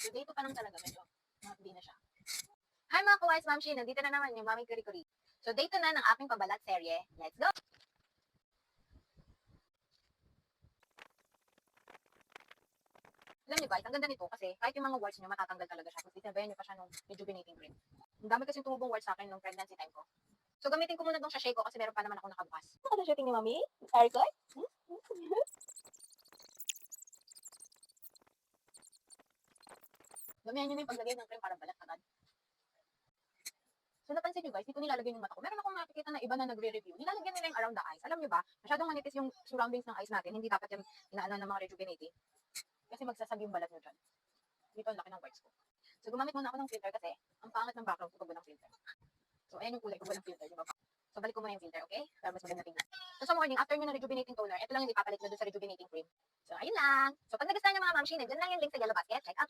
So, day 2 pa lang talaga, medyo hindi na siya. Hi mga ka-wise mamshi, nandito na naman yung Mami Kuri-Kuri. So, day 2 na ng aking pabalat serye. Let's go! Alam niyo guys, ang ganda nito kasi kahit yung mga warts niyo matatanggal talaga siya. Kasi sabayan niyo pa siya nung rejuvenating cream. Ang dami kasi tumubong warts sa akin nung pregnancy time ko. So, gamitin ko muna tong sachet ko kasi meron pa naman ako nakabukas. Ano sachet ni Mami? Aircon? Gamihan niyo na yung paglagay ng cream para balat agad. So, napansin nyo guys, dito nilalagay yung mata ko. Meron akong nakikita na iba na nagre-review. Nilalagyan nila yung around the eyes. Alam nyo ba, masyadong manipis yung surroundings ng eyes natin. Hindi dapat yung inaano ng mga rejuvenating. Kasi magsasag yung balat nyo dyan. Dito ang laki ng whites ko. So, gumamit muna ako ng filter kasi ang pangat ng background ko pag walang filter. So, ayan yung kulay ko walang filter, di ba? So, balik ko muna yung filter, okay? Para mas maganda tingnan. So, sa morning, after nyo na rejuvenating toner, ito lang yung ipapalit nyo dun sa rejuvenating cream. So, ayun lang. So, pag nagustuhan nyo mga mamshi, dyan lang yung link sa yellow basket. Check out.